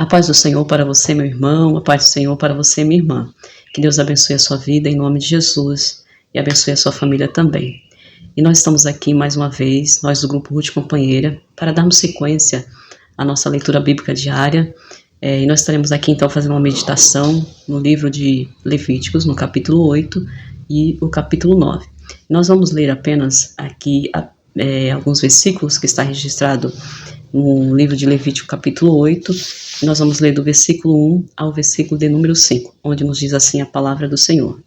paz do Senhor para você, meu irmão, a paz do Senhor para você, minha irmã. Que Deus abençoe a sua vida em nome de Jesus e abençoe a sua família também. E nós estamos aqui mais uma vez, nós do Grupo Ruth Companheira, para darmos sequência à nossa leitura bíblica diária. E nós estaremos aqui então fazendo uma meditação no livro de Levíticos, no capítulo 8 e o capítulo 9. Nós vamos ler apenas aqui alguns versículos que está registrado no livro de Levítico capítulo 8, nós vamos ler do versículo 1 ao versículo de número 5, onde nos diz assim a palavra do Senhor.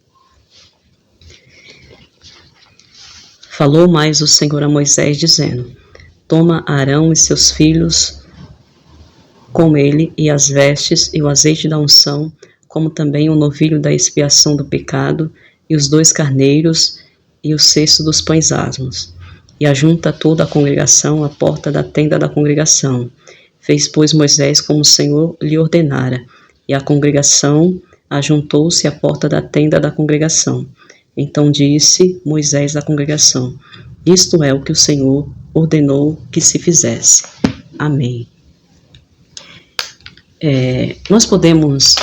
Falou mais o Senhor a Moisés, dizendo: Toma Arão e seus filhos com ele, e as vestes, e o azeite da unção, como também o novilho da expiação do pecado, e os 2 carneiros, e o cesto dos pães asmos. E ajunta toda a congregação à porta da tenda da congregação. Fez, pois, Moisés como o Senhor lhe ordenara, e a congregação ajuntou-se à porta da tenda da congregação. Então disse Moisés à congregação: Isto é o que o Senhor ordenou que se fizesse. Amém. Nós podemos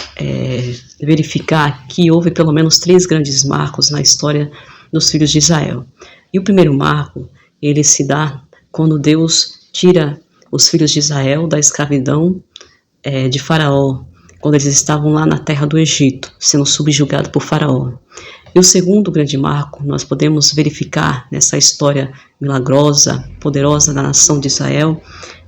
verificar que houve pelo menos 3 grandes marcos na história dos filhos de Israel. E o primeiro marco, ele se dá quando Deus tira os filhos de Israel da escravidão de Faraó, quando eles estavam lá na terra do Egito, sendo subjugados por Faraó. E o segundo grande marco, nós podemos verificar nessa história milagrosa, poderosa da nação de Israel,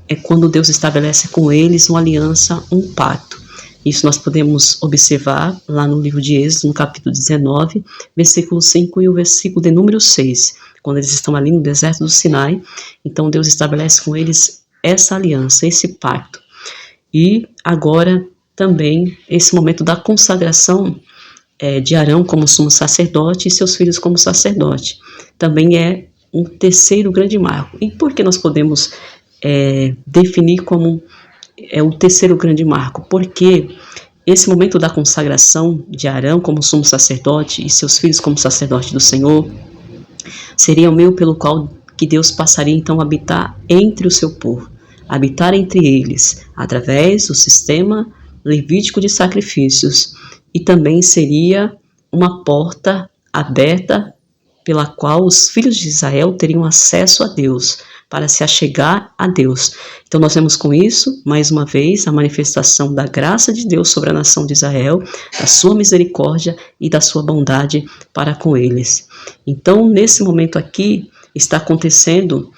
é quando Deus estabelece com eles uma aliança, um pacto. Isso nós podemos observar lá no livro de Êxodo, no capítulo 19, versículo 5 e o versículo de número 6, quando eles estão ali no deserto do Sinai. Então Deus estabelece com eles essa aliança, esse pacto. E agora também esse momento da consagração de Arão como sumo sacerdote e seus filhos como sacerdote. Também é um terceiro grande marco. E por que nós podemos definir como o terceiro grande marco? Porque esse momento da consagração de Arão como sumo sacerdote e seus filhos como sacerdote do Senhor seria o meio pelo qual que Deus passaria então a habitar entre o seu povo, habitar entre eles, através do sistema levítico de sacrifícios, e também seria uma porta aberta pela qual os filhos de Israel teriam acesso a Deus, para se achegar a Deus. Então nós vemos com isso, mais uma vez, a manifestação da graça de Deus sobre a nação de Israel, da sua misericórdia e da sua bondade para com eles. Então, nesse momento aqui, está acontecendo,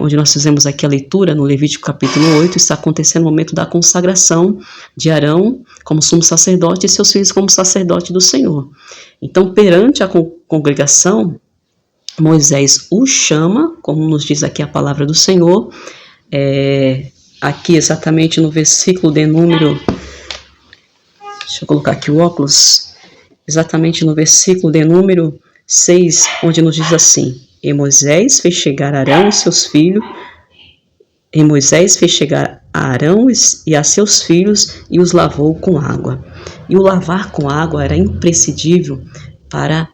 onde nós fizemos aqui a leitura, no Levítico capítulo 8, está acontecendo o momento da consagração de Arão como sumo sacerdote e seus filhos como sacerdote do Senhor. Então, perante a congregação, Moisés o chama, como nos diz aqui a palavra do Senhor, aqui exatamente no versículo de número, deixa eu colocar aqui o óculos, exatamente no versículo de número 6, onde nos diz assim: E Moisés fez chegar Arão e seus filhos, e Moisés fez chegar a Arão e a seus filhos e os lavou com água. E o lavar com água era imprescindível para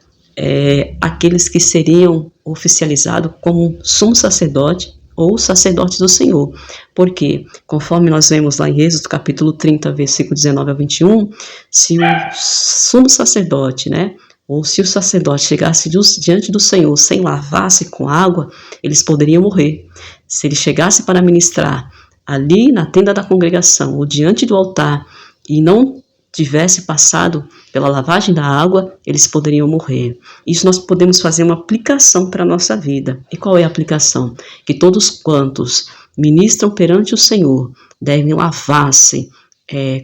aqueles que seriam oficializados como sumo sacerdote ou sacerdote do Senhor. Porque, conforme nós vemos lá em Êxodo capítulo 30, versículo 19 a 21, se o sumo sacerdote, ou se o sacerdote chegasse diante do Senhor sem lavar-se com água, eles poderiam morrer. Se ele chegasse para ministrar ali na tenda da congregação ou diante do altar e não tivesse passado pela lavagem da água, eles poderiam morrer. Isso nós podemos fazer uma aplicação para a nossa vida. E qual é a aplicação? Que todos quantos ministram perante o Senhor devem lavar-se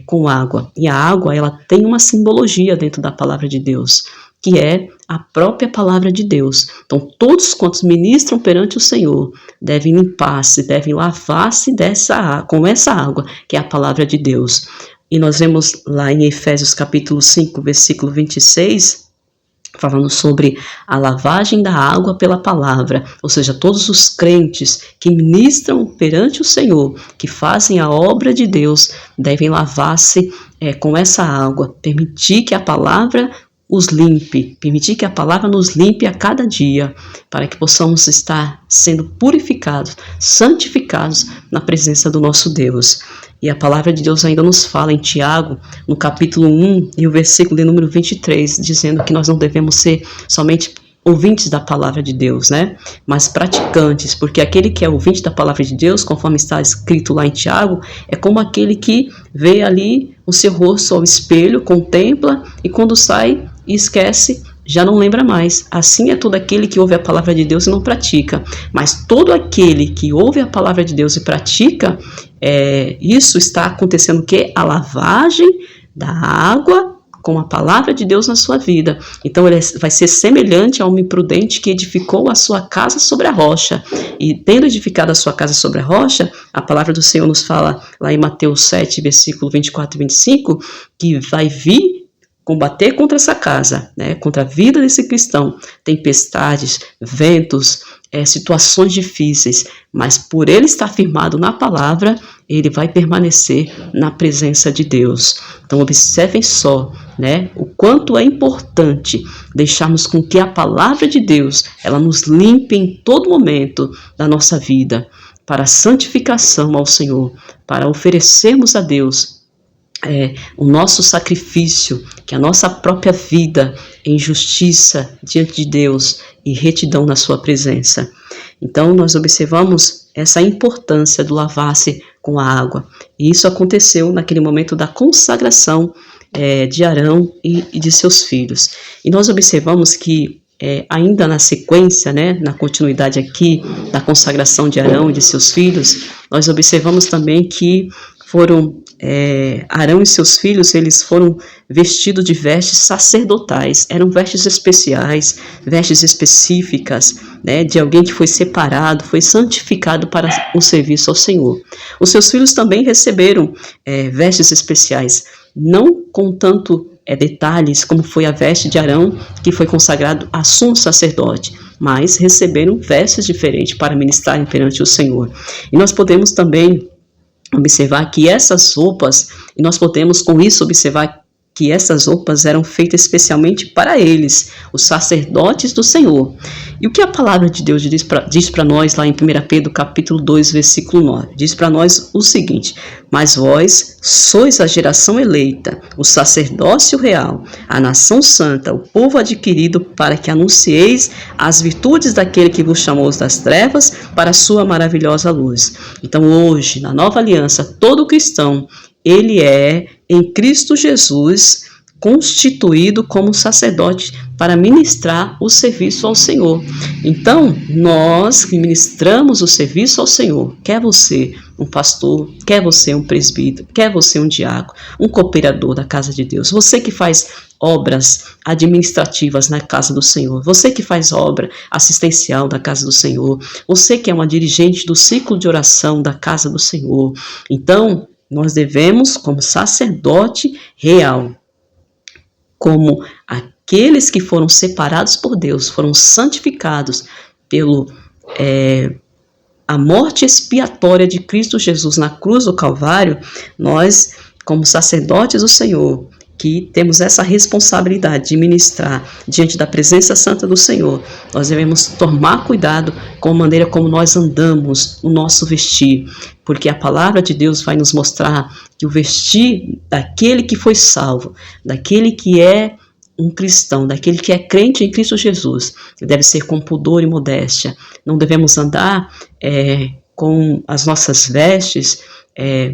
com água. E a água, ela tem uma simbologia dentro da palavra de Deus, que é a própria palavra de Deus. Então, todos quantos ministram perante o Senhor devem limpar-se, devem lavar-se com essa água, que é a palavra de Deus. E nós vemos lá em Efésios capítulo 5, versículo 26, falando sobre a lavagem da água pela palavra, ou seja, todos os crentes que ministram perante o Senhor, que fazem a obra de Deus, devem lavar-se com essa água, permitir que a palavra os limpe, permitir que a palavra nos limpe a cada dia, para que possamos estar sendo purificados, santificados na presença do nosso Deus. E a palavra de Deus ainda nos fala em Tiago, no capítulo 1 e o versículo de número 23, dizendo que nós não devemos ser somente ouvintes da palavra de Deus, né? Mas praticantes, porque aquele que é ouvinte da palavra de Deus, conforme está escrito lá em Tiago, é como aquele que vê ali o seu rosto ao espelho, contempla e quando sai e esquece, já não lembra mais. Assim é todo aquele que ouve a palavra de Deus e não pratica. Mas todo aquele que ouve a palavra de Deus e pratica, isso está acontecendo o quê? A lavagem da água com a palavra de Deus na sua vida. Então ele vai ser semelhante ao homem prudente que edificou a sua casa sobre a rocha. E tendo edificado a sua casa sobre a rocha, a palavra do Senhor nos fala lá em Mateus 7, versículo 24 e 25, que vai vir combater contra essa casa, né? Contra a vida desse cristão, tempestades, ventos, situações difíceis, mas por ele estar firmado na palavra, ele vai permanecer na presença de Deus. Então observem só, né, o quanto é importante deixarmos com que a palavra de Deus, ela nos limpe em todo momento da nossa vida, para a santificação ao Senhor, para oferecermos a Deus o nosso sacrifício, que a nossa própria vida em justiça diante de Deus e retidão na sua presença. Então nós observamos essa importância do lavar-se com a água. E isso aconteceu naquele momento da consagração de Arão e de seus filhos. E nós observamos que ainda na sequência, né, na continuidade aqui da consagração de Arão e de seus filhos, nós observamos também que Arão e seus filhos, eles foram vestidos de vestes sacerdotais, eram vestes especiais, vestes específicas, né, de alguém que foi separado, foi santificado para o serviço ao Senhor. Os seus filhos também receberam vestes especiais, não com tanto detalhes como foi a veste de Arão, que foi consagrado a sumo sacerdote, mas receberam vestes diferentes para ministrarem perante o Senhor. E nós podemos também observar que essas roupas, e nós podemos com isso observar que essas roupas eram feitas especialmente para eles, os sacerdotes do Senhor. E o que a palavra de Deus diz para nós lá em 1 Pedro capítulo 2, versículo 9? Diz para nós o seguinte: mas vós sois a geração eleita, o sacerdócio real, a nação santa, o povo adquirido, para que anuncieis as virtudes daquele que vos chamou das trevas para a sua maravilhosa luz. Então hoje, na nova aliança, todo cristão, ele é, em Cristo Jesus, constituído como sacerdote para ministrar o serviço ao Senhor. Então, nós que ministramos o serviço ao Senhor, quer você um pastor, quer você um presbítero, quer você um diácono, um cooperador da casa de Deus, você que faz obras administrativas na casa do Senhor, você que faz obra assistencial da casa do Senhor, você que é uma dirigente do ciclo de oração da casa do Senhor. Então, nós devemos, como sacerdote real, como aqueles que foram separados por Deus, foram santificados pelo a morte expiatória de Cristo Jesus na cruz do Calvário, nós, como sacerdotes do Senhor, que temos essa responsabilidade de ministrar diante da presença santa do Senhor, nós devemos tomar cuidado com a maneira como nós andamos, o nosso vestir, porque a palavra de Deus vai nos mostrar que o vestir daquele que foi salvo, daquele que é um cristão, daquele que é crente em Cristo Jesus, deve ser com pudor e modéstia. Não devemos andar com as nossas vestes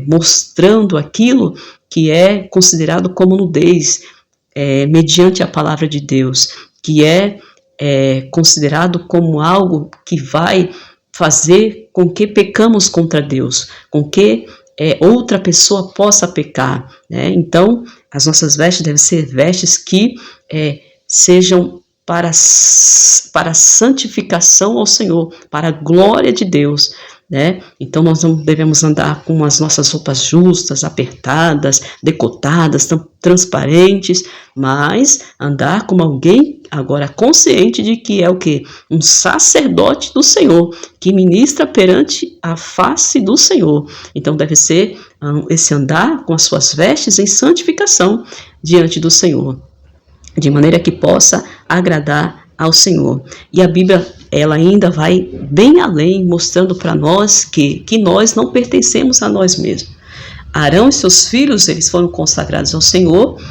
mostrando aquilo que é considerado como nudez, mediante a palavra de Deus, que é considerado como algo que vai fazer com que pecamos contra Deus, com que outra pessoa possa pecar, né? Então, as nossas vestes devem ser vestes que sejam para a santificação ao Senhor, para a glória de Deus, né? Então nós não devemos andar com as nossas roupas justas, apertadas, decotadas, transparentes, mas andar como alguém agora consciente de que é o quê? Um sacerdote do Senhor, que ministra perante a face do Senhor. Então deve ser esse andar com as suas vestes em santificação diante do Senhor. de maneira que possa agradar ao Senhor. E a Bíblia, ela ainda vai bem além, mostrando para nós que nós não pertencemos a nós mesmos. Arão e seus filhos, eles foram consagrados ao Senhor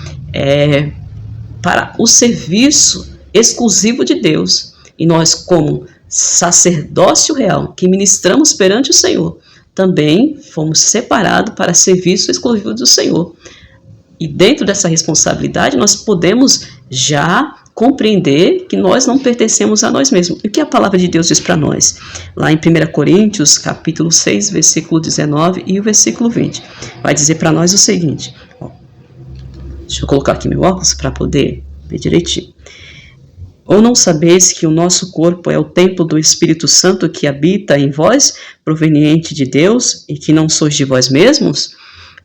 para o serviço exclusivo de Deus. E nós, como sacerdócio real, que ministramos perante o Senhor, também fomos separados para serviço exclusivo do Senhor. E dentro dessa responsabilidade, nós podemos já compreender que nós não pertencemos a nós mesmos. E o que a palavra de Deus diz para nós? Lá em 1 Coríntios, capítulo 6, versículo 19 e o versículo 20. Vai dizer para nós o seguinte. Deixa eu colocar aqui meu óculos para poder ver direitinho. Ou não sabeis que o nosso corpo é o templo do Espírito Santo que habita em vós, proveniente de Deus, e que não sois de vós mesmos?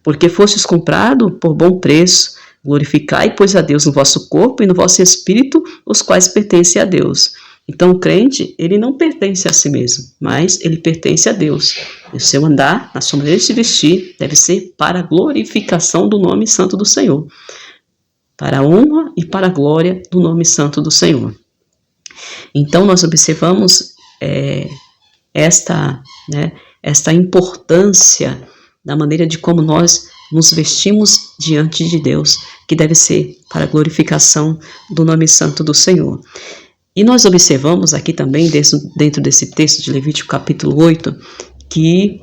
Porque fostes comprado por bom preço. Glorificai, pois, a Deus no vosso corpo e no vosso espírito, os quais pertencem a Deus. Então, o crente, ele não pertence a si mesmo, mas ele pertence a Deus. E o seu andar, na sua maneira de se vestir, deve ser para a glorificação do nome santo do Senhor. Para a honra e para a glória do nome santo do Senhor. Então, nós observamos esta importância da maneira de como nós nos vestimos diante de Deus, que deve ser para a glorificação do nome santo do Senhor. E nós observamos aqui também, dentro desse texto de Levítico capítulo 8, que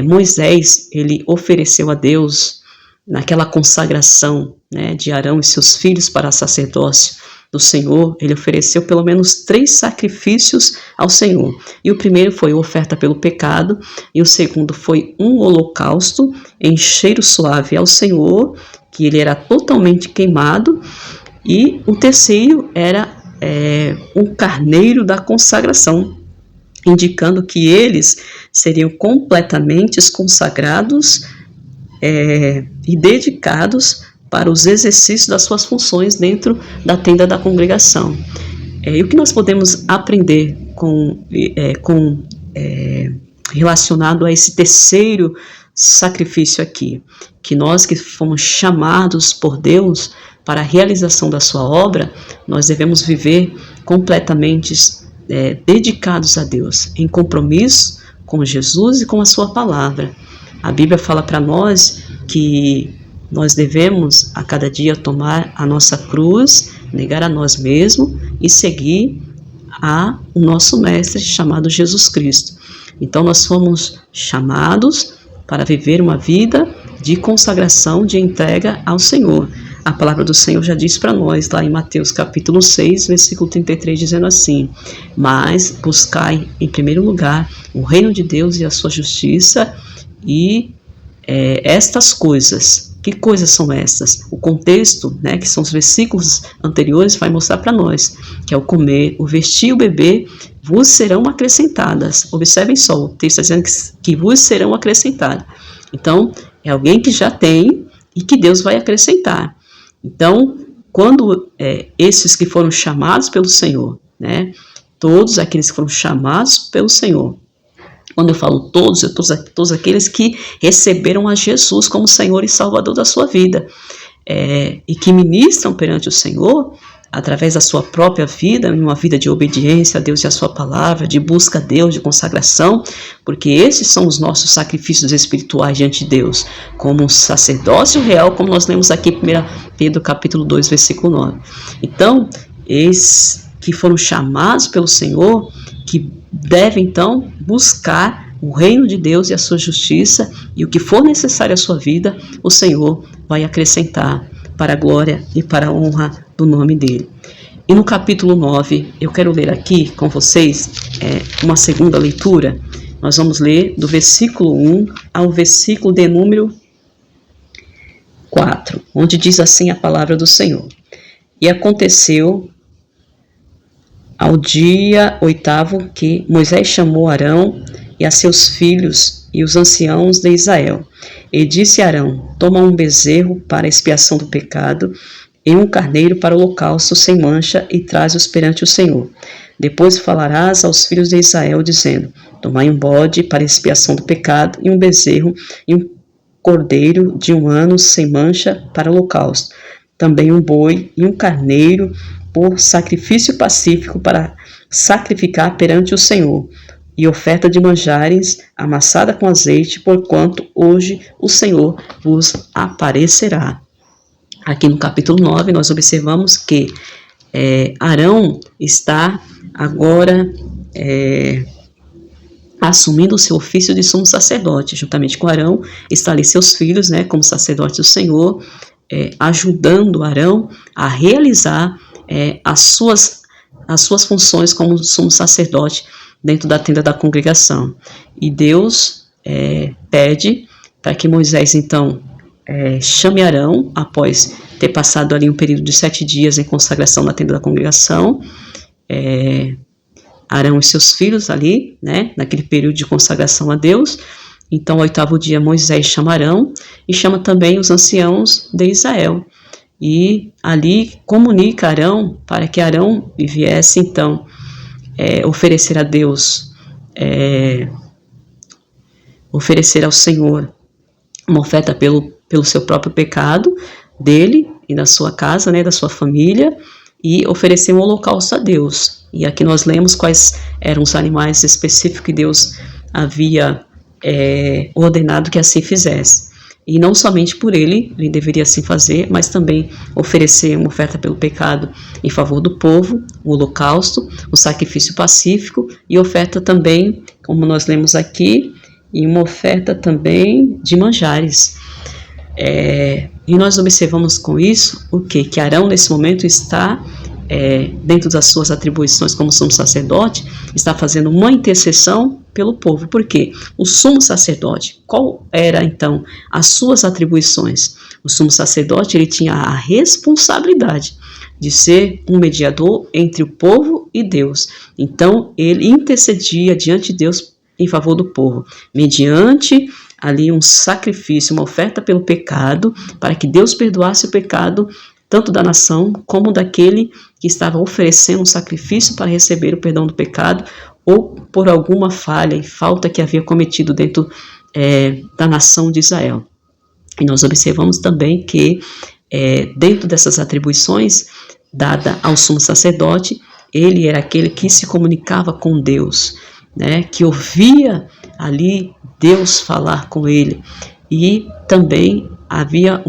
Moisés, ele ofereceu a Deus, naquela consagração, de Arão e seus filhos para sacerdócio do Senhor, ele ofereceu pelo menos 3 sacrifícios ao Senhor. E o primeiro foi a oferta pelo pecado, e o segundo foi um holocausto em cheiro suave ao Senhor, que ele era totalmente queimado, e o terceiro era um carneiro da consagração, indicando que eles seriam completamente consagrados e dedicados para os exercícios das suas funções dentro da tenda da congregação. E o que nós podemos aprender relacionado a esse terceiro sacrifício aqui? Que nós que fomos chamados por Deus para a realização da sua obra, nós devemos viver completamente dedicados a Deus, em compromisso com Jesus e com a sua palavra. A Bíblia fala para nós que nós devemos a cada dia tomar a nossa cruz, negar a nós mesmos e seguir o nosso mestre chamado Jesus Cristo. Então nós fomos chamados para viver uma vida de consagração, de entrega ao Senhor. A palavra do Senhor já diz para nós, lá em Mateus capítulo 6, versículo 33, dizendo assim: mas buscai em primeiro lugar o reino de Deus e a sua justiça, e estas coisas. Que coisas são essas? O contexto, que são os versículos anteriores, vai mostrar para nós, que é o comer, o vestir e o beber, vos serão acrescentadas. Observem só, o texto está dizendo que vos serão acrescentadas. Então, é alguém que já tem e que Deus vai acrescentar. Então, quando esses que foram chamados pelo Senhor, todos aqueles que foram chamados pelo Senhor, quando eu falo todos, todos aqueles que receberam a Jesus como Senhor e Salvador da sua vida, e que ministram perante o Senhor, através da sua própria vida, uma vida de obediência a Deus e a sua palavra, de busca a Deus, de consagração, porque esses são os nossos sacrifícios espirituais diante de Deus, como um sacerdócio real, como nós lemos aqui em 1 Pedro capítulo 2, versículo 9. Então, esses que foram chamados pelo Senhor, que devem então buscar o reino de Deus e a sua justiça, e o que for necessário à sua vida, o Senhor vai acrescentar para a glória e para a honra do nome dele. E no capítulo 9, eu quero ler aqui com vocês uma segunda leitura. Nós vamos ler do versículo 1 ao versículo de número 4, onde diz assim a palavra do Senhor: e aconteceu ao dia 8º que Moisés chamou Arão e a seus filhos e os anciãos de Israel. E disse a Arão: toma um bezerro para a expiação do pecado e um carneiro para o holocausto sem mancha, e traze-os perante o Senhor. Depois falarás aos filhos de Israel, dizendo: tomai um bode para a expiação do pecado, e um bezerro, e um cordeiro de 1 ano sem mancha para o holocausto. também um boi e um carneiro por sacrifício pacífico para sacrificar perante o Senhor, e oferta de manjares amassada com azeite, porquanto hoje o Senhor vos aparecerá. Aqui no capítulo 9 nós observamos que Arão está agora assumindo o seu ofício de sumo sacerdote. Juntamente com Arão está ali seus filhos, né, como sacerdote do Senhor, ajudando Arão a realizar as suas funções como sumo sacerdote dentro da tenda da congregação. E Deus pede para que Moisés, então, chame Arão, após ter passado ali um período de 7 dias em consagração na tenda da congregação, Arão e seus filhos ali, né, naquele período de consagração a Deus. Então, ao 8º dia, Moisés chama Arão e chama também os anciãos de Israel. E ali comunica Arão para que Arão viesse, então, oferecer a Deus, oferecer ao Senhor uma oferta pelo seu próprio pecado, dele e da sua casa, né, da sua família, e oferecer um holocausto a Deus. E aqui nós lemos quais eram os animais específicos que Deus havia ordenado que assim fizesse. E não somente por ele deveria assim fazer, mas também oferecer uma oferta pelo pecado em favor do povo, o holocausto, o sacrifício pacífico e oferta também, como nós lemos aqui, e uma oferta também de manjares. E nós observamos com isso o quê? Que Arão nesse momento está, dentro das suas atribuições como sumo sacerdote, está fazendo uma intercessão pelo povo. Por quê? O sumo sacerdote, qual era então as suas atribuições? O sumo sacerdote, ele tinha a responsabilidade de ser um mediador entre o povo e Deus. Então ele intercedia diante de Deus em favor do povo, mediante ali um sacrifício, uma oferta pelo pecado, para que Deus perdoasse o pecado tanto da nação como daquele que estava oferecendo um sacrifício para receber o perdão do pecado, ou por alguma falha e falta que havia cometido dentro da nação de Israel. E nós observamos também que dentro dessas atribuições dada ao sumo sacerdote, ele era aquele que se comunicava com Deus, né, que ouvia ali Deus falar com ele. E também havia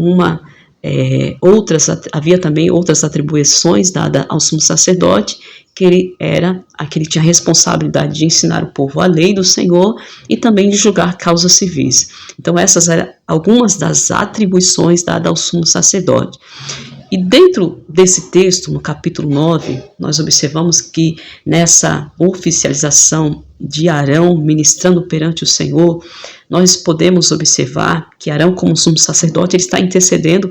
também outras atribuições dadas ao sumo sacerdote, que ele era aquele que tinha a responsabilidade de ensinar o povo a lei do Senhor e também de julgar causas civis. Então essas eram algumas das atribuições dadas ao sumo sacerdote. E dentro desse texto, no capítulo 9, nós observamos que nessa oficialização de Arão ministrando perante o Senhor, nós podemos observar que Arão, como sumo sacerdote, ele está intercedendo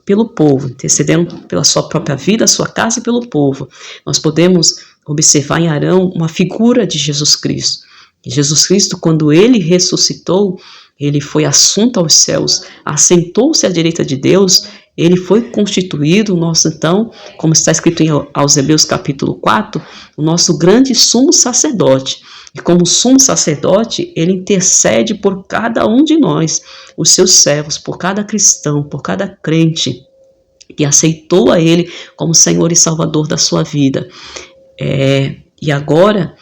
pelo povo, intercedendo pela sua própria vida, sua casa e pelo povo. Nós podemos observar em Arão uma figura de Jesus Cristo. E Jesus Cristo, quando ele ressuscitou, ele foi assunto aos céus, assentou-se à direita de Deus, ele foi constituído, então, como está escrito aos Hebreus capítulo 4, o nosso grande sumo sacerdote. E como sumo sacerdote, ele intercede por cada um de nós, os seus servos, por cada cristão, por cada crente que aceitou a ele como Senhor e Salvador da sua vida. E agora,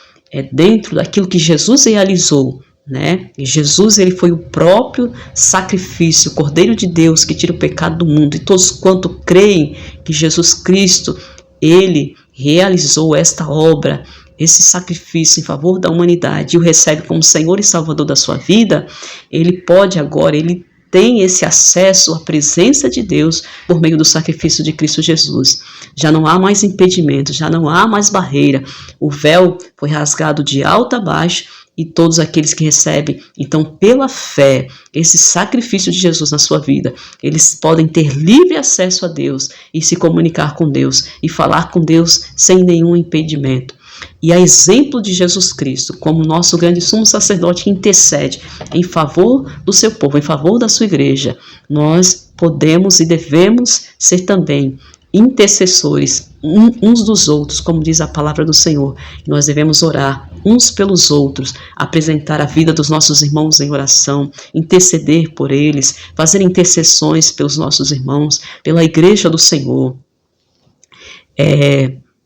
dentro daquilo que Jesus realizou, né? E Jesus, ele foi o próprio sacrifício, o Cordeiro de Deus que tira o pecado do mundo. E todos quanto creem que Jesus Cristo, ele realizou esta obra, esse sacrifício em favor da humanidade, e o recebe como Senhor e Salvador da sua vida, ele pode agora, ele tem esse acesso à presença de Deus por meio do sacrifício de Cristo Jesus. Já não há mais impedimento, já não há mais barreira. O véu foi rasgado de alto a baixo, e todos aqueles que recebem, então, pela fé, esse sacrifício de Jesus na sua vida, eles podem ter livre acesso a Deus e se comunicar com Deus e falar com Deus sem nenhum impedimento. E a exemplo de Jesus Cristo, como nosso grande sumo sacerdote que intercede em favor do seu povo, em favor da sua igreja, nós podemos e devemos ser também intercessores uns dos outros, como diz a palavra do Senhor, que nós devemos orar uns pelos outros, apresentar a vida dos nossos irmãos em oração, interceder por eles, fazer intercessões pelos nossos irmãos, pela igreja do Senhor,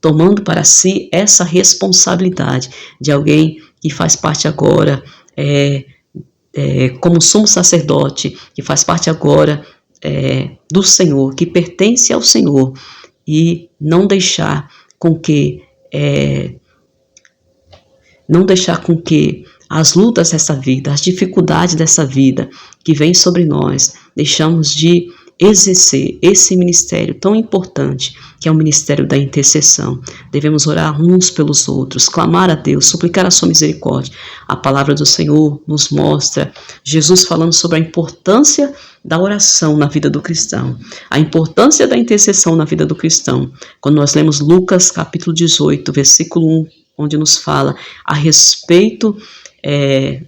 tomando para si essa responsabilidade de alguém que faz parte agora, como sumo sacerdote, que faz parte agora do Senhor, que pertence ao Senhor, e não deixar com que as lutas dessa vida, as dificuldades dessa vida que vem sobre nós, deixamos de exercer esse ministério tão importante, que é o ministério da intercessão. Devemos orar uns pelos outros, clamar a Deus, suplicar a sua misericórdia. A palavra do Senhor nos mostra Jesus falando sobre a importância da oração na vida do cristão, a importância da intercessão na vida do cristão. Quando nós lemos Lucas capítulo 18, versículo 1, onde nos fala a respeito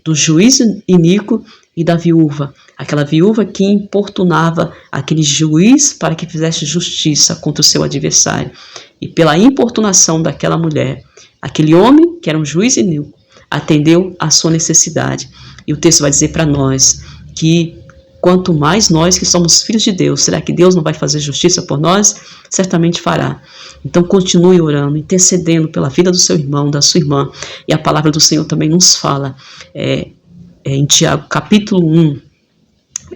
do juiz iníquo e da viúva, aquela viúva que importunava aquele juiz para que fizesse justiça contra o seu adversário. E pela importunação daquela mulher, aquele homem, que era um juiz iníquo, atendeu à sua necessidade. E o texto vai dizer para nós que quanto mais nós que somos filhos de Deus, será que Deus não vai fazer justiça por nós? Certamente fará. Então continue orando, intercedendo pela vida do seu irmão, da sua irmã. E a palavra do Senhor também nos fala em Tiago capítulo 1,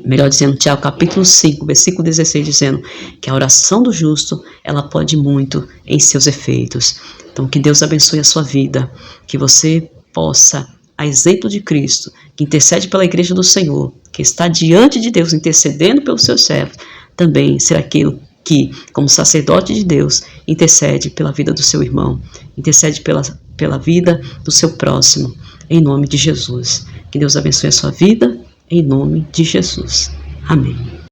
melhor dizendo, Tiago capítulo 5, versículo 16, dizendo que a oração do justo, ela pode muito em seus efeitos. Então que Deus abençoe a sua vida, que você possa, a exemplo de Cristo, que intercede pela igreja do Senhor, que está diante de Deus intercedendo pelos seus servos, também ser aquele que, como sacerdote de Deus, intercede pela vida do seu irmão, intercede pela vida do seu próximo, em nome de Jesus. Que Deus abençoe a sua vida, em nome de Jesus. Amém.